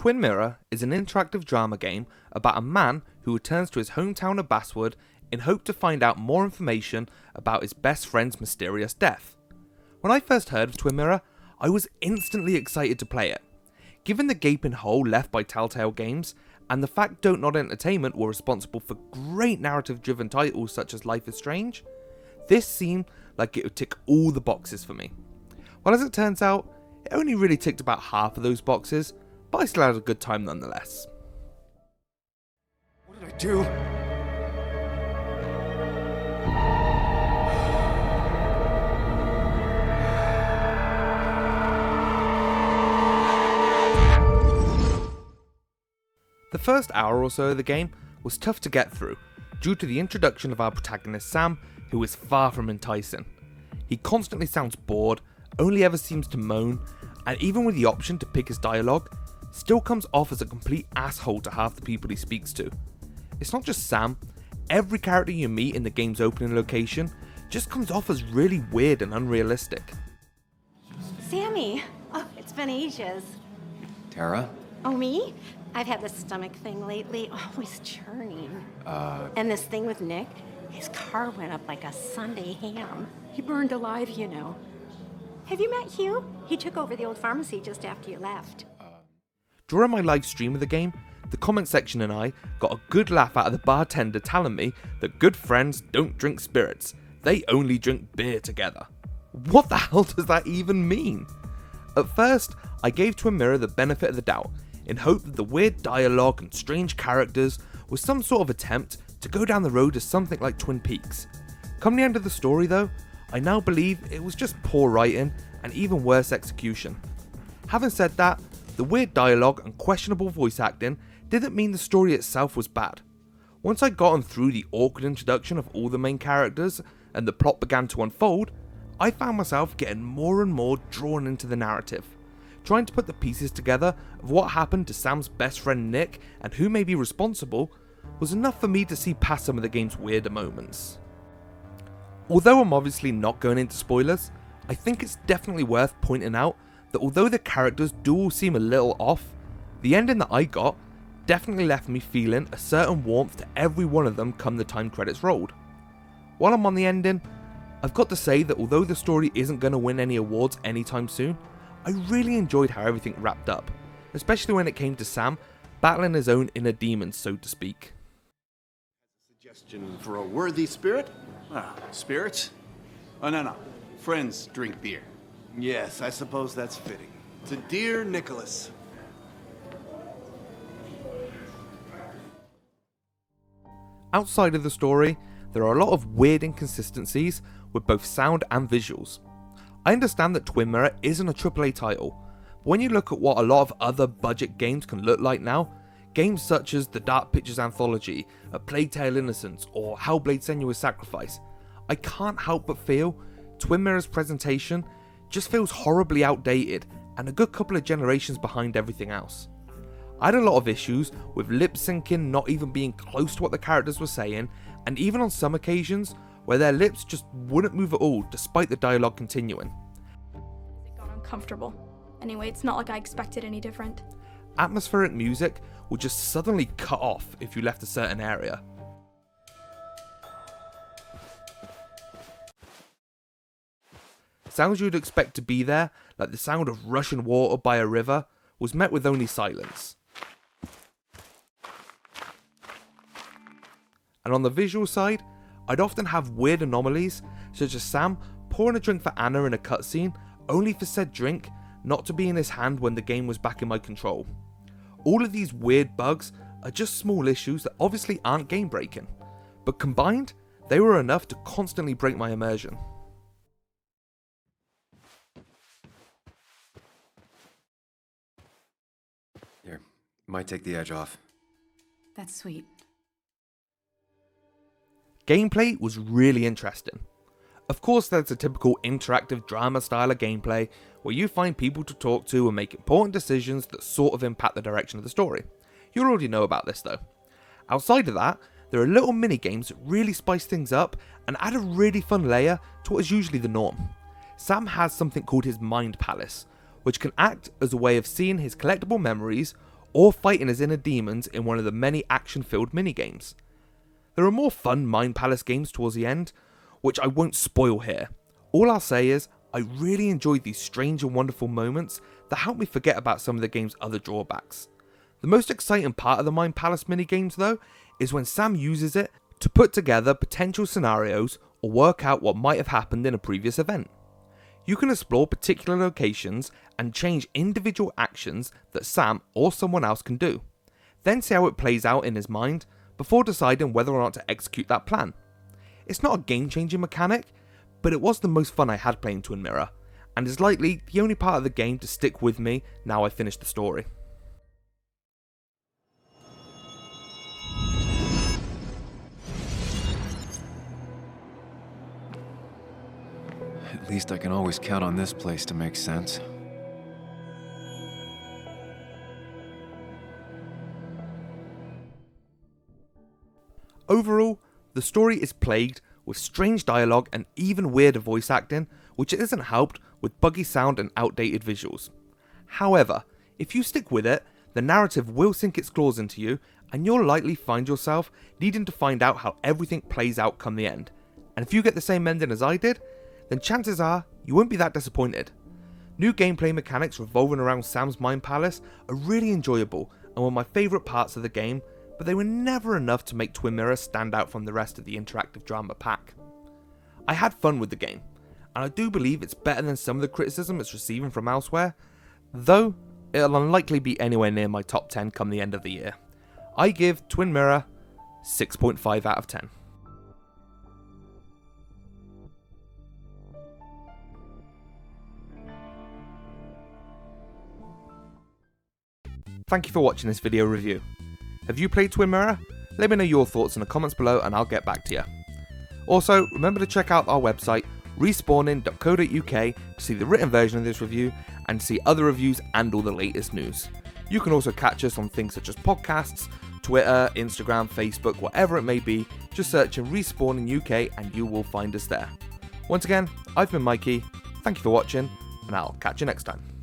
Twin Mirror is an interactive drama game about a man who returns to his hometown of Basswood in hope to find out more information about his best friend's mysterious death. When I first heard of Twin Mirror, I was instantly excited to play it. Given the gaping hole left by Telltale Games, and the fact Don't Nod Entertainment were responsible for great narrative-driven titles such as Life is Strange, this seemed like it would tick all the boxes for me. Well, as it turns out, it only really ticked about half of those boxes, but I still had a good time nonetheless. What did I do? The first hour or so of the game was tough to get through, due to the introduction of our protagonist Sam, who is far from enticing. He constantly sounds bored, only ever seems to moan, and even with the option to pick his dialogue, still comes off as a complete asshole to half the people he speaks to. It's not just Sam, every character you meet in the game's opening location just comes off as really weird and unrealistic. Sammy! Oh, it's been ages. Tara? Oh, me? I've had this stomach thing lately, always churning. And this thing with Nick, his car went up like a Sunday ham. He burned alive, you know. Have you met Hugh? He took over the old pharmacy just after you left. During my live stream of the game, the comment section and I got a good laugh out of the bartender telling me that good friends don't drink spirits, they only drink beer together. What the hell does that even mean? At first, I gave Twin Mirror the benefit of the doubt, in hope that the weird dialogue and strange characters was some sort of attempt to go down the road as something like Twin Peaks. Come the end of the story though, I now believe it was just poor writing and even worse execution. Having said that, the weird dialogue and questionable voice acting didn't mean the story itself was bad. Once I'd gotten through the awkward introduction of all the main characters and the plot began to unfold, I found myself getting more and more drawn into the narrative. Trying to put the pieces together of what happened to Sam's best friend Nick and who may be responsible was enough for me to see past some of the game's weirder moments. Although I'm obviously not going into spoilers, I think it's definitely worth pointing out that although the characters do all seem a little off, the ending that I got definitely left me feeling a certain warmth to every one of them come the time credits rolled. While I'm on the ending, I've got to say that although the story isn't going to win any awards anytime soon, I really enjoyed how everything wrapped up, especially when it came to Sam battling his own inner demons, so to speak. Suggestion for a worthy spirit? Spirits? Oh, no. Friends drink beer. Yes, I suppose that's fitting. To dear Nicholas. Outside of the story, there are a lot of weird inconsistencies with both sound and visuals. I understand that Twin Mirror isn't a AAA title, but when you look at what a lot of other budget games can look like now, games such as The Dark Pictures Anthology, A Plague Tale Innocence, or Hellblade Senua's Sacrifice, I can't help but feel Twin Mirror's presentation just feels horribly outdated and a good couple of generations behind everything else. I had a lot of issues with lip syncing not even being close to what the characters were saying, and even on some occasions where their lips just wouldn't move at all despite the dialogue continuing. It got uncomfortable. Anyway, it's not like I expected any different. Atmospheric music would just suddenly cut off if you left a certain area. Sounds you'd expect to be there, like the sound of rushing water by a river, was met with only silence. And on the visual side, I'd often have weird anomalies, such as Sam pouring a drink for Anna in a cutscene, only for said drink not to be in his hand when the game was back in my control. All of these weird bugs are just small issues that obviously aren't game breaking, but combined, they were enough to constantly break my immersion. Here, might take the edge off. That's sweet. Gameplay was really interesting. Of course, there's a typical interactive drama style of gameplay where you find people to talk to and make important decisions that sort of impact the direction of the story. You already know about this though. Outside of that, there are little mini games that really spice things up and add a really fun layer to what is usually the norm. Sam has something called his Mind Palace, which can act as a way of seeing his collectible memories or fighting his inner demons in one of the many action-filled minigames. There are more fun Mind Palace games towards the end, which I won't spoil here. All I'll say is, I really enjoyed these strange and wonderful moments that helped me forget about some of the game's other drawbacks. The most exciting part of the Mind Palace minigames though, is when Sam uses it to put together potential scenarios or work out what might have happened in a previous event. You can explore particular locations and change individual actions that Sam or someone else can do, then see how it plays out in his mind before deciding whether or not to execute that plan. It's not a game-changing mechanic, but it was the most fun I had playing Twin Mirror, and is likely the only part of the game to stick with me now I finish the story. At least I can always count on this place to make sense. Overall, the story is plagued with strange dialogue and even weirder voice acting, which isn't helped with buggy sound and outdated visuals. However, if you stick with it, the narrative will sink its claws into you, and you'll likely find yourself needing to find out how everything plays out come the end. And if you get the same ending as I did, then chances are you won't be that disappointed. New gameplay mechanics revolving around Sam's Mind Palace are really enjoyable and were my favourite parts of the game, but they were never enough to make Twin Mirror stand out from the rest of the interactive drama pack. I had fun with the game, and I do believe it's better than some of the criticism it's receiving from elsewhere, though it'll unlikely be anywhere near my top 10 come the end of the year. I give Twin Mirror 6.5 out of 10. Thank you for watching this video review. Have you played Twin Mirror? Let me know your thoughts in the comments below and I'll get back to you. Also, remember to check out our website respawning.co.uk to see the written version of this review and see other reviews and all the latest news. You can also catch us on things such as podcasts, Twitter, Instagram, Facebook, whatever it may be. Just search in Respawning UK and you will find us there. Once again, I've been Mikey, thank you for watching, and I'll catch you next time.